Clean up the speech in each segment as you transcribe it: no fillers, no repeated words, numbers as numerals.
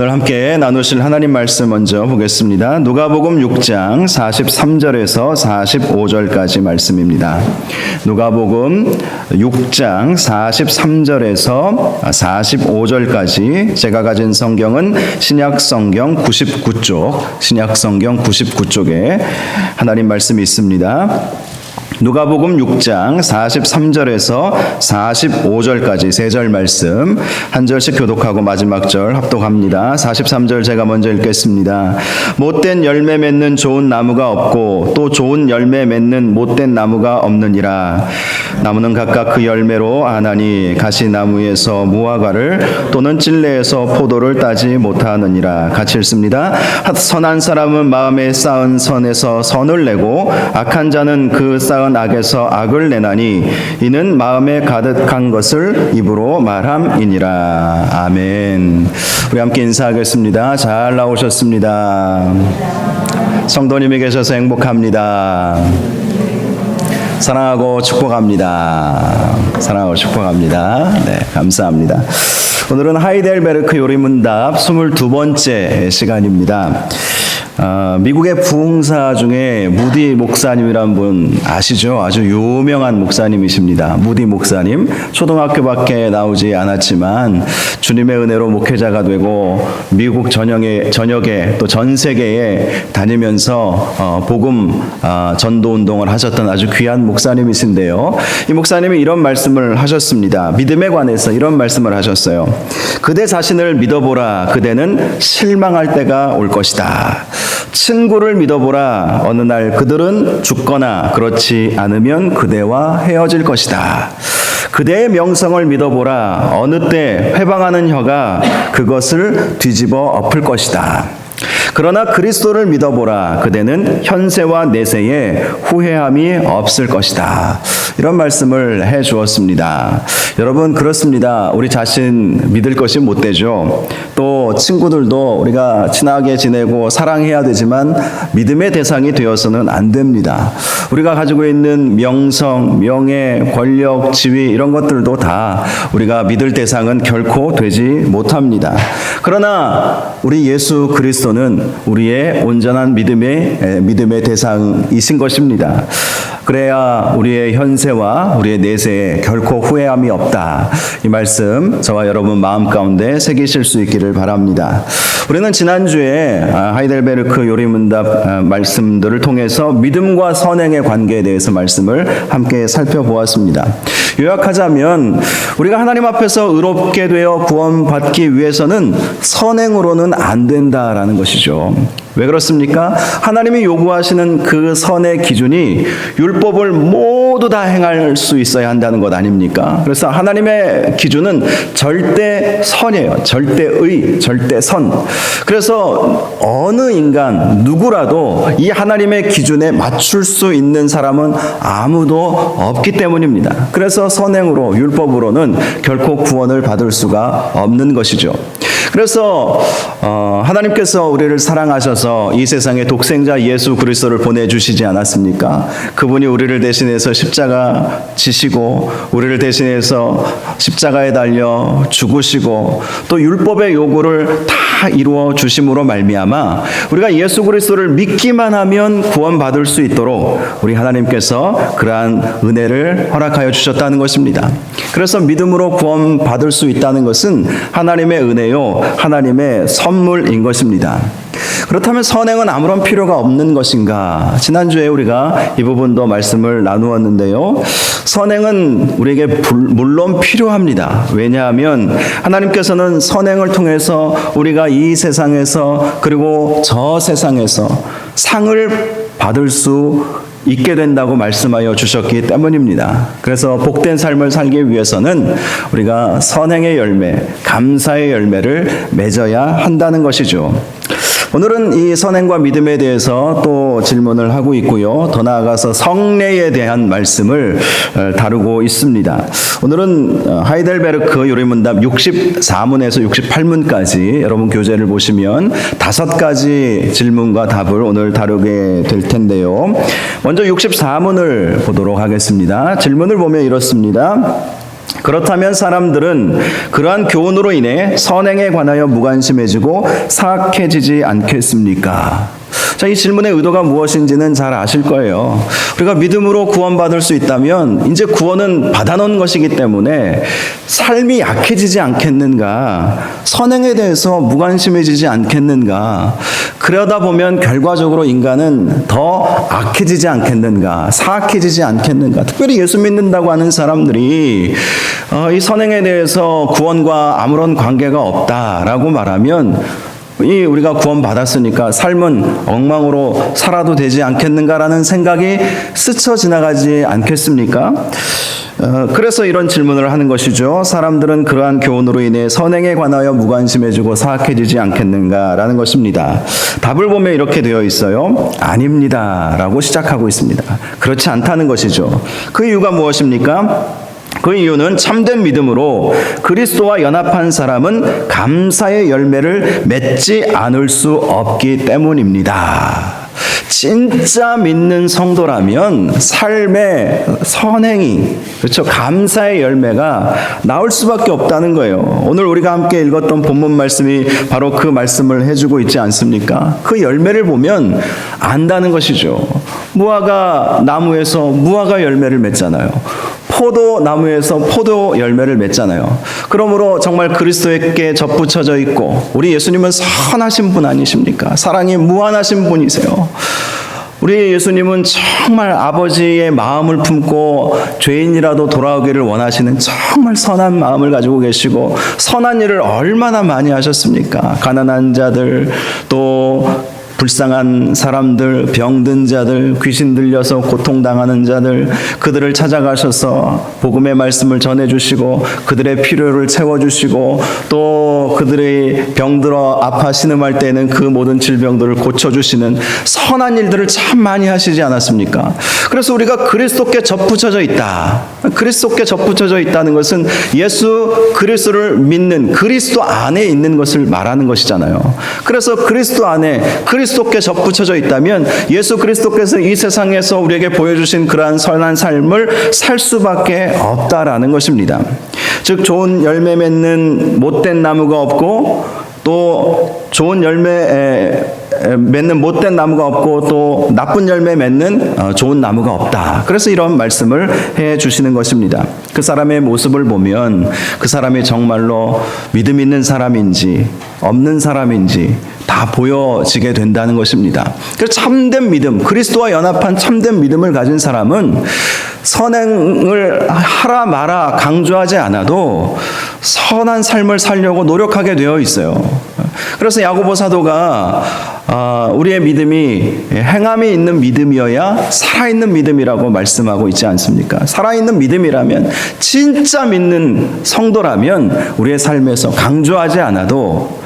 오늘 함께 나누실 하나님 말씀 먼저 보겠습니다. 누가복음 6장 43절에서 45절까지 말씀입니다. 누가복음 6장 43절에서 45절까지 제가 가진 성경은 신약성경 99쪽에 하나님 말씀이 있습니다. 누가복음 6장 43절에서 45절까지 세 절 말씀 한 절씩 교독하고 마지막 절 합독합니다. 43절 제가 먼저 읽겠습니다. 못된 열매 맺는 좋은 나무가 없고 또 좋은 열매 맺는 못된 나무가 없느니라. 나무는 각각 그 열매로 아나니 가시나무에서 무화과를 또는 찔레에서 포도를 따지 못하느니라. 같이 읽습니다. 선한 사람은 마음에 쌓은 선에서 선을 내고 악한 자는 그 쌓은 악에서 악을 내나니 이는 마음에 가득한 것을 입으로 말함이니라. 아멘. 우리 함께 인사하겠습니다. 잘 나오셨습니다. 성도님이 계셔서 행복합니다. 사랑하고 축복합니다. 사랑하고 축복합니다. 네, 감사합니다. 오늘은 하이델베르크 요리문답 22번째 시간입니다. 미국의 부흥사 중에 무디 목사님이라는 분 아시죠? 아주 유명한 목사님이십니다. 무디 목사님. 초등학교밖에 나오지 않았지만 주님의 은혜로 목회자가 되고 미국 전역에 또 전 세계에 다니면서 복음 전도 운동을 하셨던 아주 귀한 목사님이신데요. 이 목사님이 이런 말씀을 하셨습니다. 믿음에 관해서 이런 말씀을 하셨어요. 그대 자신을 믿어보라. 그대는 실망할 때가 올 것이다. 친구를 믿어보라. 어느 날 그들은 죽거나 그렇지 않으면 그대와 헤어질 것이다. 그대의 명성을 믿어보라. 어느 때 회방하는 혀가 그것을 뒤집어 엎을 것이다. 그러나 그리스도를 믿어보라. 그대는 현세와 내세에 후회함이 없을 것이다. 이런 말씀을 해 주었습니다. 여러분, 그렇습니다. 우리 자신 믿을 것이 못 되죠. 또 친구들도 우리가 친하게 지내고 사랑해야 되지만 믿음의 대상이 되어서는 안 됩니다. 우리가 가지고 있는 명성, 명예, 권력, 지위 이런 것들도 다 우리가 믿을 대상은 결코 되지 못합니다. 그러나 우리 예수 그리스도는 우리의 온전한 믿음의 대상이신 것입니다. 그래야 우리의 현세와 우리의 내세에 결코 후회함이 없다. 이 말씀 저와 여러분 마음 가운데 새기실 수 있기를 바랍니다. 우리는 지난주에 하이델베르크 요리문답 말씀들을 통해서 믿음과 선행의 관계에 대해서 말씀을 함께 살펴보았습니다. 요약하자면 우리가 하나님 앞에서 의롭게 되어 구원받기 위해서는 선행으로는 안 된다라는 것이죠. 왜 그렇습니까? 하나님이 요구하시는 그 선의 기준이 율법을 모두 다 행할 수 있어야 한다는 것 아닙니까? 그래서 하나님의 기준은 절대 선이에요. 절대의, 절대 선. 그래서 어느 인간 누구라도 이 하나님의 기준에 맞출 수 있는 사람은 아무도 없기 때문입니다. 그래서 선행으로 율법으로는 결코 구원을 받을 수가 없는 것이죠. 그래서 하나님께서 우리를 사랑하셔서 이 세상에 독생자 예수 그리스도를 보내주시지 않았습니까? 그분이 우리를 대신해서 십자가 지시고 우리를 대신해서 십자가에 달려 죽으시고 또 율법의 요구를 다 이루어 주심으로 말미암아 우리가 예수 그리스도를 믿기만 하면 구원받을 수 있도록 우리 하나님께서 그러한 은혜를 허락하여 주셨다는 것입니다. 그래서 믿음으로 구원받을 수 있다는 것은 하나님의 은혜요, 하나님의 선물인 것입니다. 그렇다면 선행은 아무런 필요가 없는 것인가? 지난주에 우리가 이 부분도 말씀을 나누었는데요. 선행은 우리에게 물론 필요합니다. 왜냐하면 하나님께서는 선행을 통해서 우리가 이 세상에서 그리고 저 세상에서 상을 받을 수 있게 된다고 말씀하여 주셨기 때문입니다. 그래서 복된 삶을 살기 위해서는 우리가 선행의 열매, 감사의 열매를 맺어야 한다는 것이죠. 오늘은 이 선행과 믿음에 대해서 또 질문을 하고 있고요. 더 나아가서 성례에 대한 말씀을 다루고 있습니다. 오늘은 하이델베르크 요리문답 64문에서 68문까지 여러분 교재를 보시면 5가지 질문과 답을 오늘 다루게 될 텐데요. 먼저 64문을 보도록 하겠습니다. 질문을 보면 이렇습니다. 그렇다면 사람들은 그러한 교훈으로 인해 선행에 관하여 무관심해지고 사악해지지 않겠습니까? 자, 이 질문의 의도가 무엇인지는 잘 아실 거예요. 우리가 믿음으로 구원받을 수 있다면 이제 구원은 받아놓은 것이기 때문에 삶이 약해지지 않겠는가? 선행에 대해서 무관심해지지 않겠는가? 그러다 보면 결과적으로 인간은 더 악해지지 않겠는가? 사악해지지 않겠는가? 특별히 예수 믿는다고 하는 사람들이 이 선행에 대해서 구원과 아무런 관계가 없다라고 말하면 우리가 구원받았으니까 삶은 엉망으로 살아도 되지 않겠는가라는 생각이 스쳐 지나가지 않겠습니까? 그래서 이런 질문을 하는 것이죠. 사람들은 그러한 교훈으로 인해 선행에 관하여 무관심해지고 사악해지지 않겠는가라는 것입니다. 답을 보면 이렇게 되어 있어요. 아닙니다 라고 시작하고 있습니다. 그렇지 않다는 것이죠. 그 이유가 무엇입니까? 그 이유는 참된 믿음으로 그리스도와 연합한 사람은 감사의 열매를 맺지 않을 수 없기 때문입니다. 진짜 믿는 성도라면 삶의 선행이, 그렇죠, 감사의 열매가 나올 수밖에 없다는 거예요. 오늘 우리가 함께 읽었던 본문 말씀이 바로 그 말씀을 해주고 있지 않습니까? 그 열매를 보면 안다는 것이죠. 무화과 나무에서 무화과 열매를 맺잖아요. 포도나무에서 포도 열매를 맺잖아요. 그러므로 정말 그리스도에게 접붙여져 있고 우리 예수님은 선하신 분 아니십니까? 사랑이 무한하신 분이세요. 우리 예수님은 정말 아버지의 마음을 품고 죄인이라도 돌아오기를 원하시는 정말 선한 마음을 가지고 계시고 선한 일을 얼마나 많이 하셨습니까? 가난한 자들, 또 불쌍한 사람들, 병든 자들, 귀신 들려서 고통당하는 자들, 그들을 찾아가셔서 복음의 말씀을 전해주시고 그들의 필요를 채워주시고 또 그들의 병들어 아파 신음할 때는 그 모든 질병들을 고쳐주시는 선한 일들을 참 많이 하시지 않았습니까? 그래서 우리가 그리스도께 접붙여져 있다. 그리스도께 접붙여져 있다는 것은 예수 그리스도를 믿는 그리스도 안에 있는 것을 말하는 것이잖아요. 그래서 그리스도 안에 그리스도께 접붙여져 있다면 예수 그리스도께서 이 세상에서 우리에게 보여주신 그러한 선한 삶을 살 수밖에 없다라는 것입니다. 즉 좋은 열매 맺는 못된 나무가 없고 또 좋은 열매 맺는 못된 나무가 없고 또 나쁜 열매 맺는 좋은 나무가 없다. 그래서 이런 말씀을 해 주시는 것입니다. 그 사람의 모습을 보면 그 사람이 정말로 믿음 있는 사람인지 없는 사람인지 다 보여지게 된다는 것입니다. 그래서 참된 믿음, 그리스도와 연합한 참된 믿음을 가진 사람은 선행을 하라 마라 강조하지 않아도 선한 삶을 살려고 노력하게 되어 있어요. 그래서 야고보 사도가 우리의 믿음이 행함이 있는 믿음이어야 살아있는 믿음이라고 말씀하고 있지 않습니까? 살아있는 믿음이라면, 진짜 믿는 성도라면 우리의 삶에서 강조하지 않아도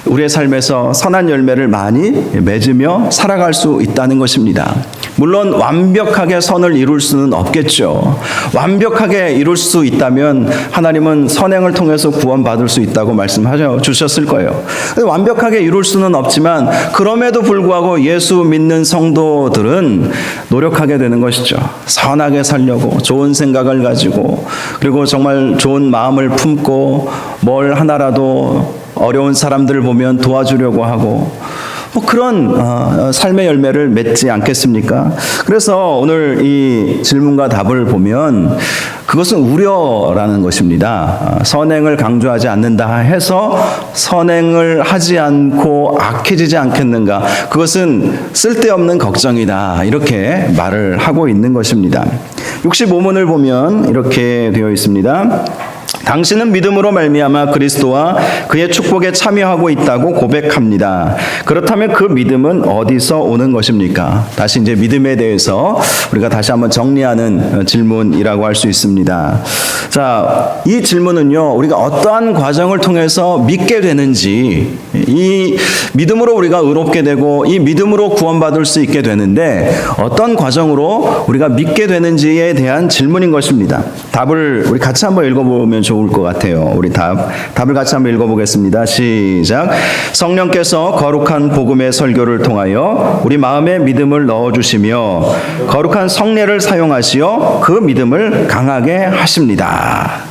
우리의 삶에서 선한 열매를 많이 맺으며 살아갈 수 있다는 것입니다. 물론 완벽하게 선을 이룰 수는 없겠죠. 완벽하게 이룰 수 있다면 하나님은 선행을 통해서 구원받을 수 있다고 말씀하셔 주셨을 거예요. 완벽하게 이룰 수는 없지만 그럼에도 불구하고 예수 믿는 성도들은 노력하게 되는 것이죠. 선하게 살려고, 좋은 생각을 가지고, 그리고 정말 좋은 마음을 품고 뭘 하나라도 어려운 사람들을 보면 도와주려고 하고 그런 삶의 열매를 맺지 않겠습니까? 그래서 오늘 이 질문과 답을 보면 그것은 우려라는 것입니다. 선행을 강조하지 않는다 해서 선행을 하지 않고 악해지지 않겠는가? 그것은 쓸데없는 걱정이다. 이렇게 말을 하고 있는 것입니다. 65문을 보면 이렇게 되어 있습니다. 당신은 믿음으로 말미암아 그리스도와 그의 축복에 참여하고 있다고 고백합니다. 그렇다면 그 믿음은 어디서 오는 것입니까? 다시 이제 믿음에 대해서 우리가 다시 한번 정리하는 질문이라고 할 수 있습니다. 자, 이 질문은요, 우리가 어떠한 과정을 통해서 믿게 되는지, 이 믿음으로 우리가 의롭게 되고 이 믿음으로 구원받을 수 있게 되는데 어떤 과정으로 우리가 믿게 되는지에 대한 질문인 것입니다. 답을 우리 같이 한번 읽어보면 좋을 것 같아요. 우리 답을 같이 한번 읽어보겠습니다. 시작. 성령께서 거룩한 복음의 설교를 통하여 우리 마음에 믿음을 넣어주시며 거룩한 성례를 사용하시어 그 믿음을 강하게 하십니다.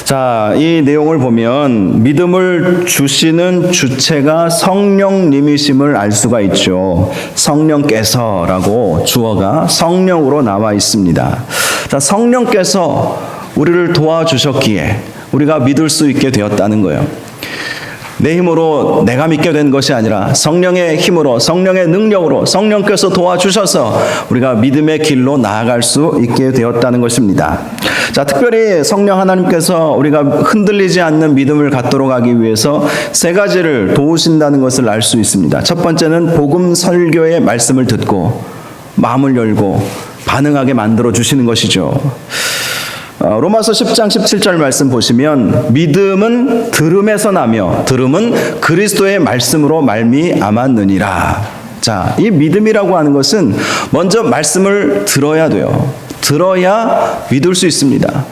자, 이 내용을 보면 믿음을 주시는 주체가 성령님이심을 알 수가 있죠. 성령께서라고 주어가 성령으로 나와 있습니다. 자, 성령께서 우리를 도와주셨기에 우리가 믿을 수 있게 되었다는 거예요. 내 힘으로 내가 믿게 된 것이 아니라 성령의 힘으로, 성령의 능력으로 성령께서 도와주셔서 우리가 믿음의 길로 나아갈 수 있게 되었다는 것입니다. 자, 특별히 성령 하나님께서 우리가 흔들리지 않는 믿음을 갖도록 하기 위해서 세 가지를 도우신다는 것을 알 수 있습니다. 첫 번째는 복음 설교의 말씀을 듣고 마음을 열고 반응하게 만들어 주시는 것이죠. 로마서 10장 17절 말씀 보시면 믿음은 들음에서 나며 들음은 그리스도의 말씀으로 말미암았느니라. 자, 이 믿음이라고 하는 것은 먼저 말씀을 들어야 돼요. 들어야 믿을 수 있습니다.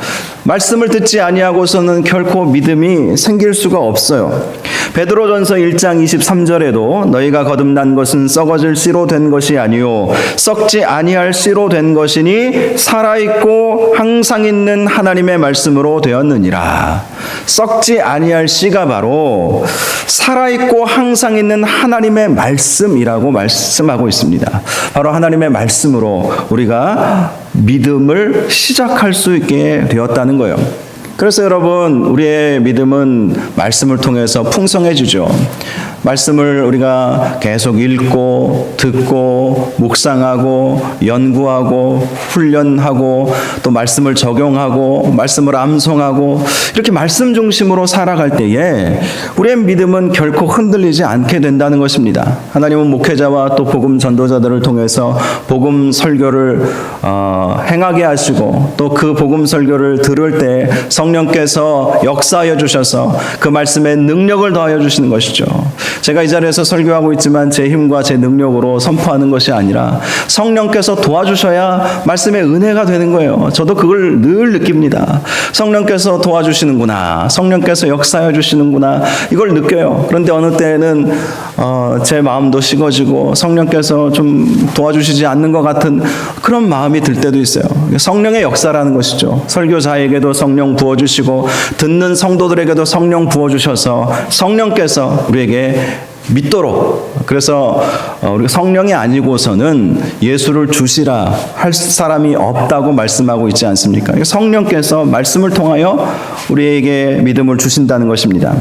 말씀을 듣지 아니하고서는 결코 믿음이 생길 수가 없어요. 베드로전서 1장 23절에도 너희가 거듭난 것은 썩어질 씨로 된 것이 아니요 썩지 아니할 씨로 된 것이니 살아있고 항상 있는 하나님의 말씀으로 되었느니라. 썩지 아니할 씨가 바로 살아있고 항상 있는 하나님의 말씀이라고 말씀하고 있습니다. 바로 하나님의 말씀으로 우리가 믿음을 시작할 수 있게 되었다는 거예요. 그래서 여러분, 우리의 믿음은 말씀을 통해서 풍성해지죠. 말씀을 우리가 계속 읽고 듣고 묵상하고 연구하고 훈련하고 또 말씀을 적용하고 말씀을 암송하고 이렇게 말씀 중심으로 살아갈 때에 우리의 믿음은 결코 흔들리지 않게 된다는 것입니다. 하나님은 목회자와 또 복음 전도자들을 통해서 복음 설교를 행하게 하시고 또 그 복음 설교를 들을 때 성령께서 역사하여 주셔서 그 말씀에 능력을 더하여 주시는 것이죠. 제가 이 자리에서 설교하고 있지만 제 힘과 제 능력으로 선포하는 것이 아니라 성령께서 도와주셔야 말씀의 은혜가 되는 거예요. 저도 그걸 늘 느낍니다. 성령께서 도와주시는구나. 성령께서 역사해 주시는구나. 이걸 느껴요. 그런데 어느 때는 제 마음도 식어지고 성령께서 좀 도와주시지 않는 것 같은 그런 마음이 들 때도 있어요. 성령의 역사라는 것이죠. 설교자에게도 성령 부어주시고 듣는 성도들에게도 성령 부어주셔서 성령께서 우리에게 믿도록, 그래서 우리가 성령이 아니고서는 예수를 주시라 할 사람이 없다고 말씀하고 있지 않습니까? 성령께서 말씀을 통하여 우리에게 믿음을 주신다는 것입니다.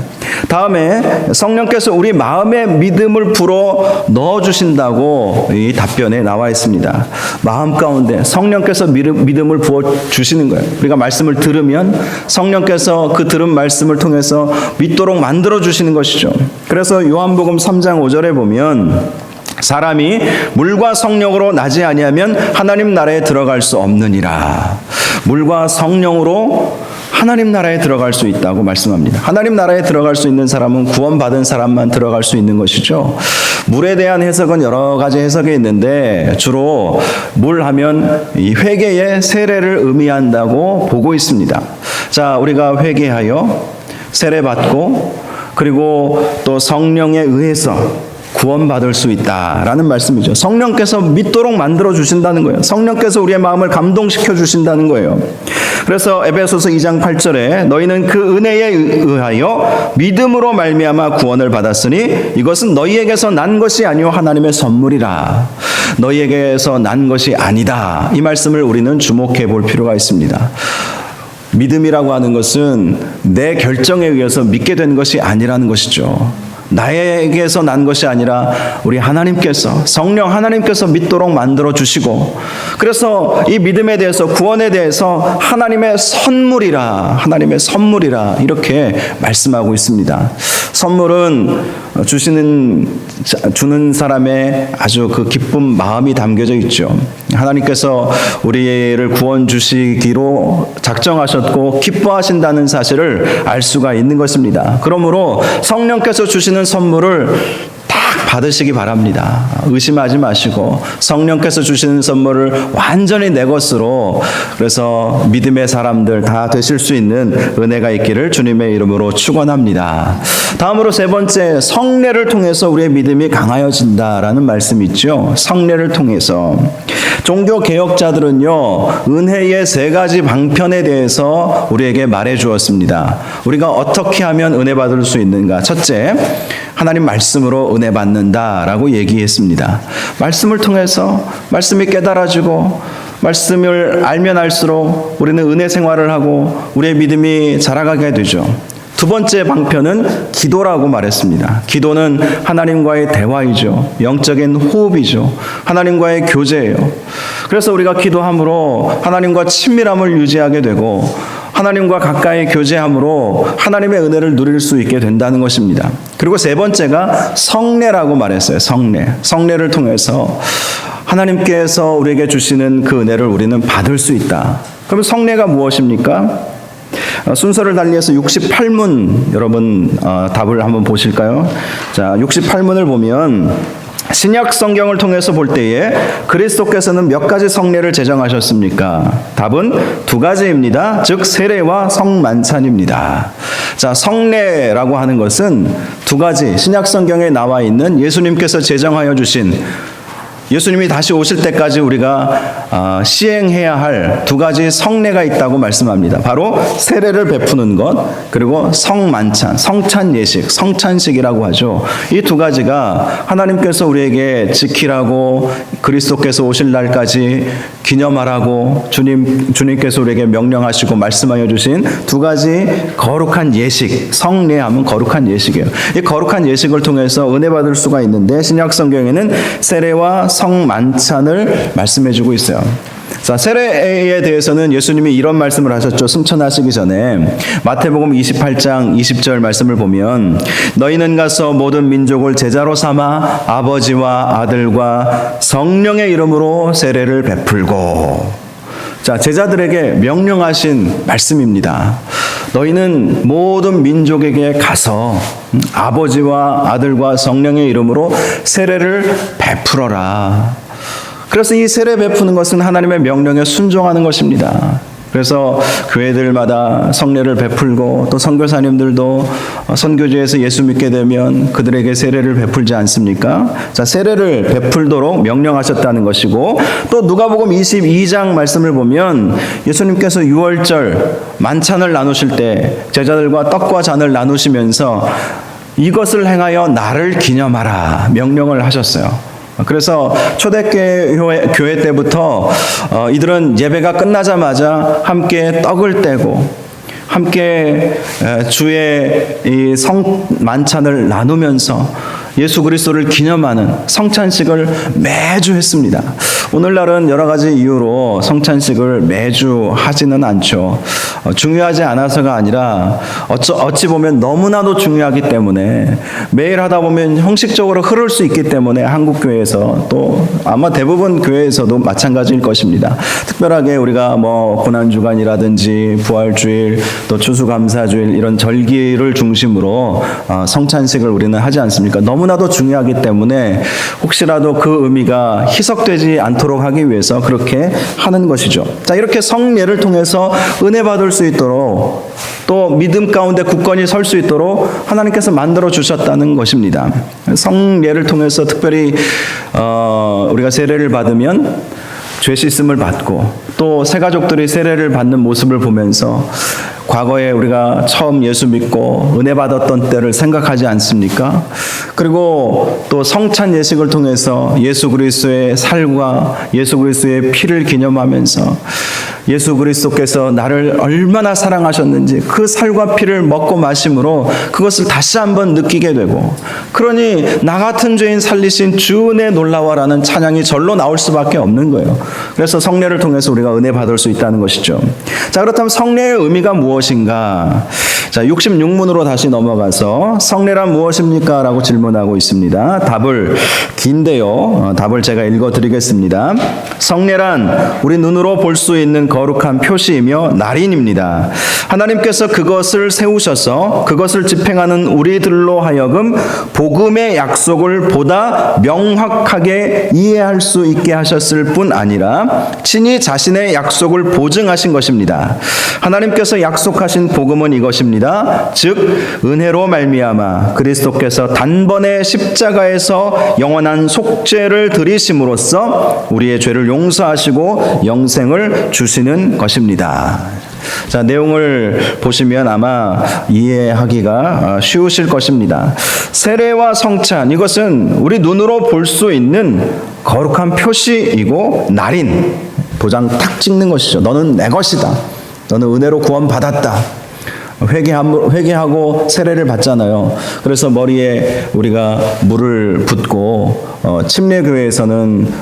다음에 성령께서 우리 마음에 믿음을 불어 넣어주신다고 이 답변에 나와 있습니다. 마음 가운데 성령께서 믿음을 부어 주시는 거예요. 우리가 말씀을 들으면 성령께서 그 들은 말씀을 통해서 믿도록 만들어 주시는 것이죠. 그래서 요한복음 3장 5절에 보면 사람이 물과 성령으로 나지 아니하면 하나님 나라에 들어갈 수 없느니라. 물과 성령으로 하나님 나라에 들어갈 수 있다고 말씀합니다. 하나님 나라에 들어갈 수 있는 사람은 구원받은 사람만 들어갈 수 있는 것이죠. 물에 대한 해석은 여러 가지 해석이 있는데 주로 물 하면 이 회개의 세례를 의미한다고 보고 있습니다. 자, 우리가 회개하여 세례받고 그리고 또 성령에 의해서 구원받을 수 있다라는 말씀이죠. 성령께서 믿도록 만들어 주신다는 거예요. 성령께서 우리의 마음을 감동시켜 주신다는 거예요. 그래서 에베소서 2장 8절에 너희는 그 은혜에 의하여 믿음으로 말미암아 구원을 받았으니 이것은 너희에게서 난 것이 아니요 하나님의 선물이라. 너희에게서 난 것이 아니다. 이 말씀을 우리는 주목해 볼 필요가 있습니다. 믿음이라고 하는 것은 내 결정에 의해서 믿게 된 것이 아니라는 것이죠. 나에게서 난 것이 아니라 우리 하나님께서, 성령 하나님께서 믿도록 만들어 주시고, 그래서 이 믿음에 대해서, 구원에 대해서 하나님의 선물이라 이렇게 말씀하고 있습니다. 선물은 주는 사람의 아주 그 기쁜 마음이 담겨져 있죠. 하나님께서 우리를 구원 주시기로 작정하셨고 기뻐하신다는 사실을 알 수가 있는 것입니다. 그러므로 성령께서 주시는 선물을 딱 받으시기 바랍니다. 의심하지 마시고 성령께서 주시는 선물을 완전히 내 것으로, 그래서 믿음의 사람들 다 되실 수 있는 은혜가 있기를 주님의 이름으로 축원합니다. 다음으로 세 번째, 성례를 통해서 우리의 믿음이 강하여진다라는 말씀이 있죠. 성례를 통해서. 종교 개혁자들은요, 은혜의 세 가지 방편에 대해서 우리에게 말해 주었습니다. 우리가 어떻게 하면 은혜 받을 수 있는가? 첫째, 하나님 말씀으로 은혜 받는다라고 얘기했습니다. 말씀을 통해서 말씀이 깨달아지고 말씀을 알면 알수록 우리는 은혜 생활을 하고 우리의 믿음이 자라가게 되죠. 두 번째 방편은 기도라고 말했습니다. 기도는 하나님과의 대화이죠. 영적인 호흡이죠. 하나님과의 교제예요. 그래서 우리가 기도함으로 하나님과 친밀함을 유지하게 되고 하나님과 가까이 교제함으로 하나님의 은혜를 누릴 수 있게 된다는 것입니다. 그리고 세 번째가 성례라고 말했어요. 성례를 통해서 하나님께서 우리에게 주시는 그 은혜를 우리는 받을 수 있다. 그럼 성례가 무엇입니까? 순서를 달리해서 68문 여러분 답을 한번 보실까요? 자, 68문을 보면 신약 성경을 통해서 볼 때에 그리스도께서는 몇 가지 성례를 제정하셨습니까? 답은 두 가지입니다. 즉 세례와 성만찬입니다. 자, 성례라고 하는 것은 두 가지, 신약 성경에 나와 있는 예수님께서 제정하여 주신, 예수님이 다시 오실 때까지 우리가 시행해야 할 두 가지 성례가 있다고 말씀합니다. 바로 세례를 베푸는 것, 그리고 성만찬, 성찬 예식, 성찬식이라고 하죠. 이 두 가지가 하나님께서 우리에게 지키라고, 그리스도께서 오실 날까지 기념하라고 주님께서 우리에게 명령하시고 말씀하여 주신 두 가지 거룩한 예식, 성례하면 거룩한 예식이에요. 이 거룩한 예식을 통해서 은혜 받을 수가 있는데 신약 성경에는 세례와 성만찬을 말씀해 주고 있어요. 자, 세례에 대해서는 예수님이 이런 말씀을 하셨죠. 승천하시기 전에 마태복음 28장 20절 말씀을 보면 너희는 가서 모든 민족을 제자로 삼아 아버지와 아들과 성령의 이름으로 세례를 베풀고. 자, 제자들에게 명령하신 말씀입니다. 너희는 모든 민족에게 가서 아버지와 아들과 성령의 이름으로 세례를 베풀어라. 그래서 이 세례 베푸는 것은 하나님의 명령에 순종하는 것입니다. 그래서 교회들마다 성례를 베풀고 또 선교사님들도 선교지에서 예수 믿게 되면 그들에게 세례를 베풀지 않습니까? 자, 세례를 베풀도록 명령하셨다는 것이고, 또 누가복음 22장 말씀을 보면 예수님께서 유월절 만찬을 나누실 때 제자들과 떡과 잔을 나누시면서 이것을 행하여 나를 기념하라 명령을 하셨어요. 그래서 초대교회 때부터 이들은 예배가 끝나자마자 함께 떡을 떼고 함께 주의 이 성만찬을 나누면서 예수 그리스도를 기념하는 성찬식을 매주 했습니다. 오늘날은 여러 가지 이유로 성찬식을 매주 하지는 않죠. 중요하지 않아서가 아니라 어찌 보면 너무나도 중요하기 때문에 매일 하다 보면 형식적으로 흐를 수 있기 때문에 한국 교회에서, 또 아마 대부분 교회에서도 마찬가지일 것입니다. 특별하게 우리가 뭐 고난주간이라든지 부활주일, 또 추수감사주일 이런 절기를 중심으로 성찬식을 우리는 하지 않습니까? 너무나도 중요하기 때문에 혹시라도 그 의미가 희석되지 않도록 하기 위해서 그렇게 하는 것이죠. 자, 이렇게 성례를 통해서 은혜 받을 수 있도록, 또 믿음 가운데 굳건히 설 수 있도록 하나님께서 만들어 주셨다는 것입니다. 성례를 통해서 특별히 우리가 세례를 받으면 죄 씻음을 받고, 또 새가족들이 세례를 받는 모습을 보면서 과거에 우리가 처음 예수 믿고 은혜 받았던 때를 생각하지 않습니까? 그리고 또 성찬 예식을 통해서 예수 그리스도의 살과 예수 그리스도의 피를 기념하면서 예수 그리스도께서 나를 얼마나 사랑하셨는지 그 살과 피를 먹고 마심으로 그것을 다시 한번 느끼게 되고, 그러니 나 같은 죄인 살리신 주 은혜 놀라워라는 찬양이 절로 나올 수밖에 없는 거예요. 그래서 성례를 통해서 우리가 은혜 받을 수 있다는 것이죠. 자, 그렇다면 성례의 의미가 무엇인가? 자, 66문으로 다시 넘어가서 성례란 무엇입니까? 라고 질문하고 있습니다. 답을 긴데요. 답을 제가 읽어드리겠습니다. 성례란 우리 눈으로 볼 수 있는 거룩한 표시이며 날인입니다. 하나님께서 그것을 세우셔서 그것을 집행하는 우리들로 하여금 복음의 약속을 보다 명확하게 이해할 수 있게 하셨을 뿐 아니라 친히 자신의 약속을 보증하신 것입니다. 하나님께서 약속하신 복음은 이것입니다. 즉 은혜로 말미암아 그리스도께서 단번에 십자가에서 영원한 속죄를 드리심으로써 우리의 죄를 용서하시고 영생을 주시는 것입니다. 자, 내용을 보시면 아마 이해하기가 쉬우실 것입니다. 세례와 성찬, 이것은 우리 눈으로 볼 수 있는 거룩한 표시이고 날인, 도장 탁 찍는 것이죠. 너는 내 것이다. 너는 은혜로 구원받았다. 회개하고 세례를 받잖아요. 그래서 머리에 우리가 물을 붓고 침례교회에서는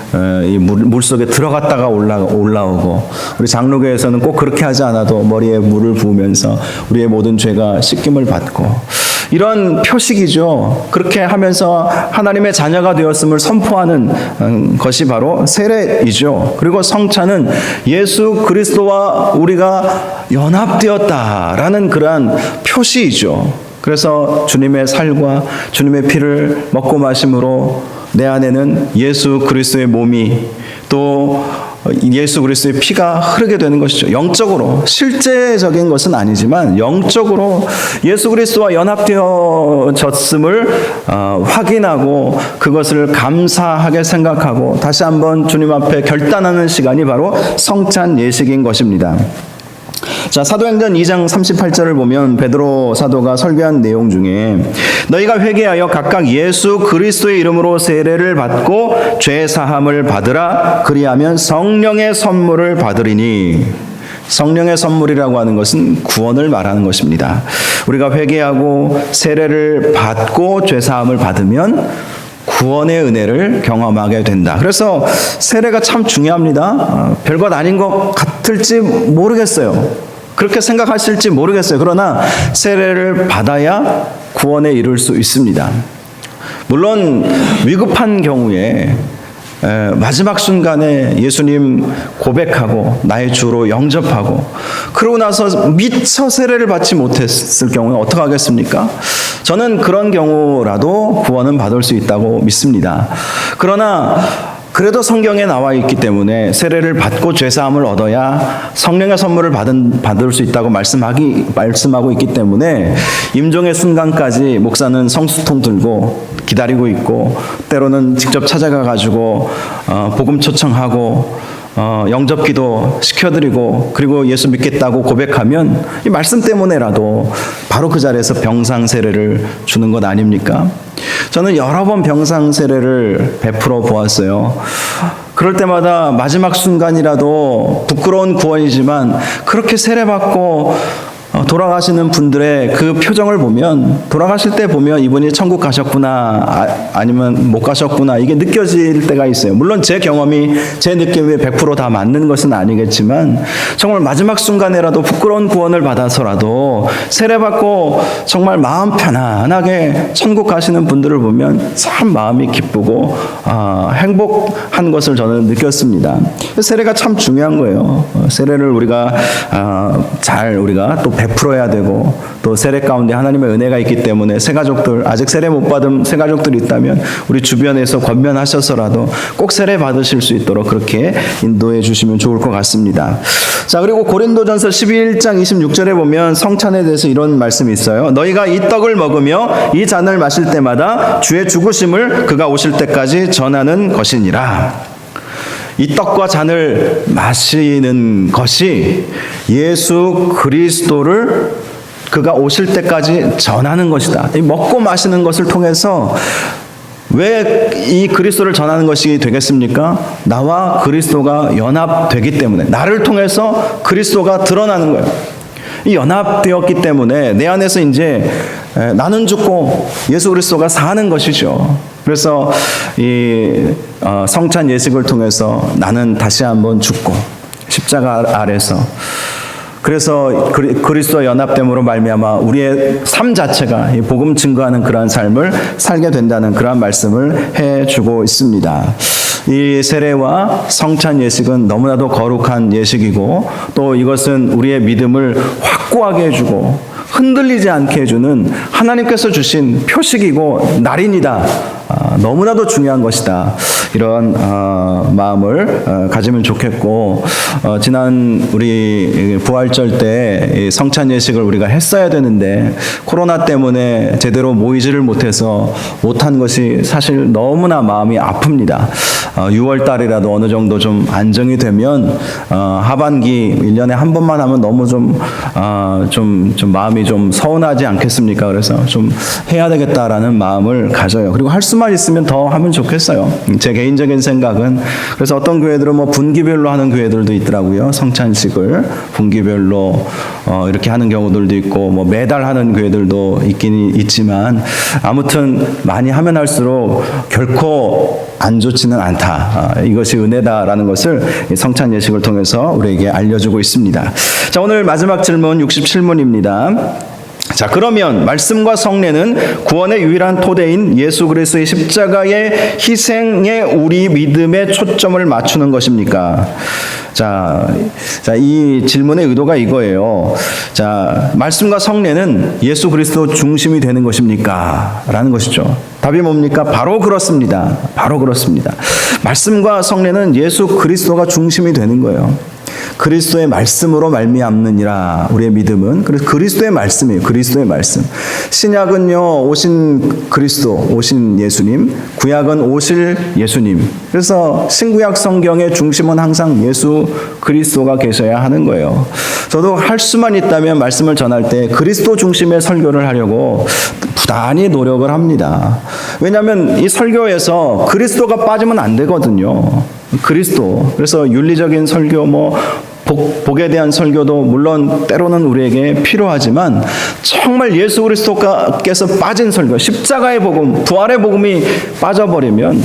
이 물 속에 들어갔다가 올라오고 우리 장로교회에서는 꼭 그렇게 하지 않아도 머리에 물을 부으면서 우리의 모든 죄가 씻김을 받고 이런 표식이죠. 그렇게 하면서 하나님의 자녀가 되었음을 선포하는 것이 바로 세례이죠. 그리고 성찬은 예수 그리스도와 우리가 연합되었다라는 그러한 표시이죠. 그래서 주님의 살과 주님의 피를 먹고 마심으로 내 안에는 예수 그리스도의 몸이 또 예수 그리스도의 피가 흐르게 되는 것이죠. 영적으로, 실제적인 것은 아니지만 영적으로 예수 그리스도와 연합되어졌음을 확인하고 그것을 감사하게 생각하고 다시 한번 주님 앞에 결단하는 시간이 바로 성찬 예식인 것입니다. 자, 사도행전 2장 38절을 보면 베드로 사도가 설교한 내용 중에 너희가 회개하여 각각 예수 그리스도의 이름으로 세례를 받고 죄 사함을 받으라. 그리하면 성령의 선물을 받으리니. 성령의 선물이라고 하는 것은 구원을 말하는 것입니다. 우리가 회개하고 세례를 받고 죄 사함을 받으면 구원의 은혜를 경험하게 된다. 그래서 세례가 참 중요합니다. 별것 아닌 것 같을지 모르겠어요. 그렇게 생각하실지 모르겠어요. 그러나 세례를 받아야 구원에 이룰 수 있습니다. 물론 위급한 경우에 마지막 순간에 예수님 고백하고 나의 주로 영접하고 그러고 나서 미처 세례를 받지 못했을 경우는 어떻게 하겠습니까? 저는 그런 경우라도 구원은 받을 수 있다고 믿습니다. 그러나 그래도 성경에 나와 있기 때문에 세례를 받고 죄사함을 얻어야 성령의 선물을 받을 수 있다고 말씀하고 있기 때문에 임종의 순간까지 목사는 성수통 들고 기다리고 있고 때로는 직접 찾아가 가지고 복음 초청하고 영접기도 시켜드리고 그리고 예수 믿겠다고 고백하면 이 말씀 때문에라도 바로 그 자리에서 병상 세례를 주는 것 아닙니까? 저는 여러 번 병상 세례를 베풀어 보았어요. 그럴 때마다 마지막 순간이라도 부끄러운 구원이지만 그렇게 세례받고 돌아가시는 분들의 그 표정을 보면 돌아가실 때 보면 이분이 천국 가셨구나 아니면 못 가셨구나 이게 느껴질 때가 있어요. 물론 제 경험이 제 느낌에 100% 다 맞는 것은 아니겠지만 정말 마지막 순간에라도 부끄러운 구원을 받아서라도 세례받고 정말 마음 편안하게 천국 가시는 분들을 보면 참 마음이 기쁘고 행복한 것을 저는 느꼈습니다. 세례가 참 중요한 거예요. 세례를 우리가 우리가 또 베풀어야 되고 또 세례 가운데 하나님의 은혜가 있기 때문에 새가족들 아직 세례 못 받은 새가족들이 있다면 우리 주변에서 권면하셔서라도 꼭 세례 받으실 수 있도록 그렇게 인도해 주시면 좋을 것 같습니다. 자, 그리고 고린도전서 11장 26절에 보면 성찬에 대해서 이런 말씀이 있어요. 너희가 이 떡을 먹으며 이 잔을 마실 때마다 주의 죽으심을 그가 오실 때까지 전하는 것이니라. 이 떡과 잔을 마시는 것이 예수 그리스도를 그가 오실 때까지 전하는 것이다. 이 먹고 마시는 것을 통해서 왜 이 그리스도를 전하는 것이 되겠습니까? 나와 그리스도가 연합되기 때문에 나를 통해서 그리스도가 드러나는 거예요. 이 연합되었기 때문에 내 안에서 이제 나는 죽고 예수 그리스도가 사는 것이죠. 그래서 이 성찬 예식을 통해서 나는 다시 한번 죽고 십자가 아래서 그래서 그리스도와 연합됨으로 말미암아 우리의 삶 자체가 이 복음 증거하는 그러한 삶을 살게 된다는 그러한 말씀을 해주고 있습니다. 이 세례와 성찬 예식은 너무나도 거룩한 예식이고 또 이것은 우리의 믿음을 확고하게 해주고 흔들리지 않게 해주는 하나님께서 주신 표식이고 날인이다. 너무나도 중요한 것이다. 이런 마음을 가지면 좋겠고, 지난 우리 부활절 때 성찬 예식을 우리가 했어야 되는데 코로나 때문에 제대로 모이지를 못해서 못한 것이 사실 너무나 마음이 아픕니다. 6월 달이라도 어느 정도 좀 안정이 되면 하반기 1년에 한 번만 하면 너무 좀 마음이 좀 서운하지 않겠습니까? 그래서 좀 해야 되겠다라는 마음을 가져요. 그리고 할 수만 있으면 더 하면 좋겠어요. 제 개인적인 생각은 그래서 어떤 교회들은 뭐 분기별로 하는 교회들도 있더라고요. 성찬식을 분기별로 이렇게 하는 경우들도 있고 뭐 매달 하는 교회들도 있긴 있지만 아무튼 많이 하면 할수록 결코 안 좋지는 않다. 이것이 은혜다라는 것을 성찬 예식을 통해서 우리에게 알려주고 있습니다. 자, 오늘 마지막 질문 67문입니다. 자, 그러면 말씀과 성례는 구원의 유일한 토대인 예수 그리스도의 십자가의 희생에 우리 믿음의 초점을 맞추는 것입니까? 자, 이 질문의 의도가 이거예요. 자, 말씀과 성례는 예수 그리스도 중심이 되는 것입니까? 라는 것이죠. 답이 뭡니까? 바로 그렇습니다. 바로 그렇습니다. 말씀과 성례는 예수 그리스도가 중심이 되는 거예요. 그리스도의 말씀으로 말미암느니라. 우리의 믿음은 그래서 그리스도의 말씀이에요. 그리스도의 말씀. 신약은요 오신 그리스도, 오신 예수님, 구약은 오실 예수님. 그래서 신구약 성경의 중심은 항상 예수 그리스도가 계셔야 하는 거예요. 저도 할 수만 있다면 말씀을 전할 때 그리스도 중심의 설교를 하려고 부단히 노력을 합니다. 왜냐하면 이 설교에서 그리스도가 빠지면 안 되거든요. 그리스도. 그래서 윤리적인 설교, 복에 대한 설교도 물론 때로는 우리에게 필요하지만 정말 예수 그리스도께서 빠진 설교, 십자가의 복음, 부활의 복음이 빠져버리면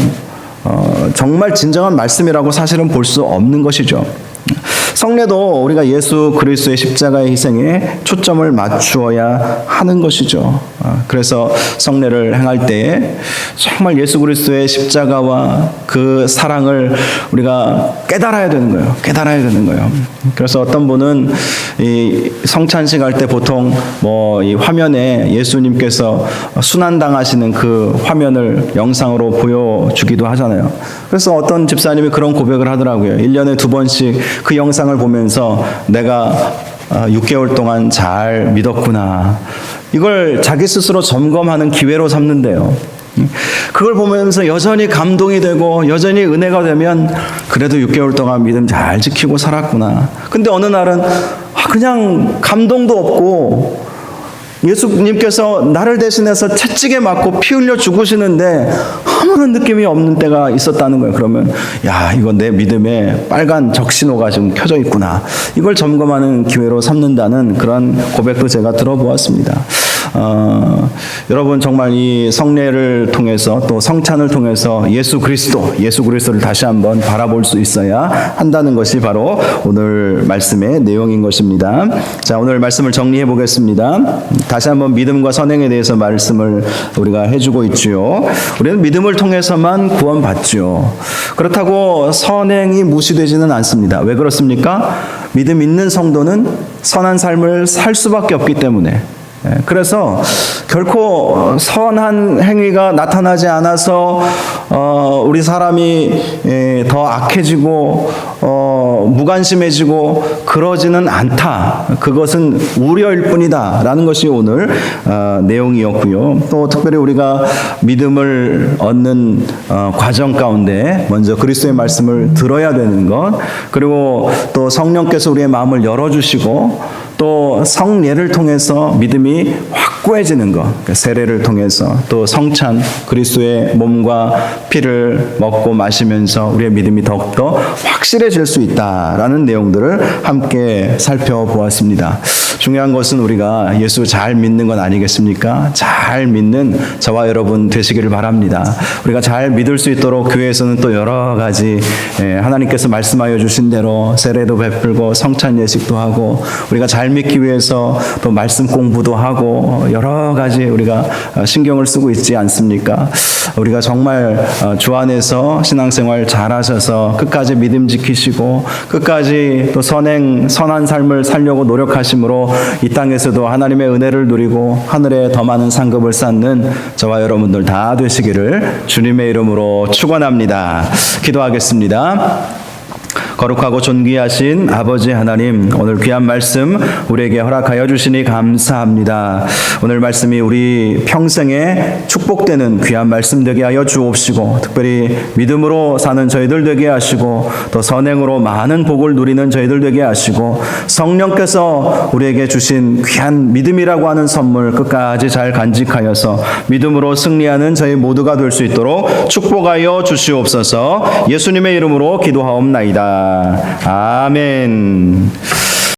정말 진정한 말씀이라고 사실은 볼 수 없는 것이죠. 성례도 우리가 예수 그리스도의 십자가의 희생에 초점을 맞추어야 하는 것이죠. 그래서 성례를 행할 때에 정말 예수 그리스도의 십자가와 그 사랑을 우리가 깨달아야 되는 거예요. 깨달아야 되는 거예요. 그래서 어떤 분은 이 성찬식 할 때 보통 이 화면에 예수님께서 순환당하시는 그 화면을 영상으로 보여주기도 하잖아요. 그래서 어떤 집사님이 그런 고백을 하더라고요. 1년에 2번씩 그 영상을 보면서 내가 6개월 동안 잘 믿었구나. 이걸 자기 스스로 점검하는 기회로 삼는데요. 그걸 보면서 여전히 감동이 되고 여전히 은혜가 되면 그래도 6개월 동안 믿음 잘 지키고 살았구나. 근데 어느 날은 그냥 감동도 없고 예수님께서 나를 대신해서 채찍에 맞고 피 흘려 죽으시는데 아무런 느낌이 없는 때가 있었다는 거예요. 그러면 이거 내 믿음에 빨간 적신호가 지금 켜져 있구나. 이걸 점검하는 기회로 삼는다는 그런 고백도 제가 들어보았습니다. 여러분 정말 이 성례를 통해서 또 성찬을 통해서 예수 그리스도를 다시 한번 바라볼 수 있어야 한다는 것이 바로 오늘 말씀의 내용인 것입니다. 자, 오늘 말씀을 정리해 보겠습니다. 다시 한번 믿음과 선행에 대해서 말씀을 우리가 해주고 있지요. 우리는 믿음을 통해서만 구원받지요. 그렇다고 선행이 무시되지는 않습니다. 왜 그렇습니까? 믿음 있는 성도는 선한 삶을 살 수밖에 없기 때문에. 그래서 결코 선한 행위가 나타나지 않아서 우리 사람이 더 악해지고 무관심해지고 그러지는 않다. 그것은 우려일 뿐이다 라는 것이 오늘 내용이었고요. 또 특별히 우리가 믿음을 얻는 과정 가운데 먼저 그리스도의 말씀을 들어야 되는 것, 그리고 또 성령께서 우리의 마음을 열어주시고 또 성례를 통해서 믿음이 확고해지는 것, 세례를 통해서 또 성찬, 그리스도의 몸과 피를 먹고 마시면서 우리의 믿음이 더욱더 확실해질 수 있다라는 내용들을 함께 살펴보았습니다. 중요한 것은 우리가 예수 잘 믿는 건 아니겠습니까? 잘 믿는 저와 여러분 되시기를 바랍니다. 우리가 잘 믿을 수 있도록 교회에서는 또 여러 가지 하나님께서 말씀하여 주신 대로 세례도 베풀고 성찬 예식도 하고 우리가 잘 믿기 위해서 또 말씀 공부도 하고 여러 가지 우리가 신경을 쓰고 있지 않습니까? 우리가 정말 주 안에서 신앙생활 잘하셔서 끝까지 믿음 지키시고 끝까지 또 선한 삶을 살려고 노력하심으로 이 땅에서도 하나님의 은혜를 누리고 하늘에 더 많은 상급을 쌓는 저와 여러분들 다 되시기를 주님의 이름으로 축원합니다. 기도하겠습니다. 거룩하고 존귀하신 아버지 하나님, 오늘 귀한 말씀 우리에게 허락하여 주시니 감사합니다. 오늘 말씀이 우리 평생에 축복되는 귀한 말씀 되게 하여 주옵시고 특별히 믿음으로 사는 저희들 되게 하시고 또 선행으로 많은 복을 누리는 저희들 되게 하시고 성령께서 우리에게 주신 귀한 믿음이라고 하는 선물 끝까지 잘 간직하여서 믿음으로 승리하는 저희 모두가 될 수 있도록 축복하여 주시옵소서. 예수님의 이름으로 기도하옵나이다. 아멘.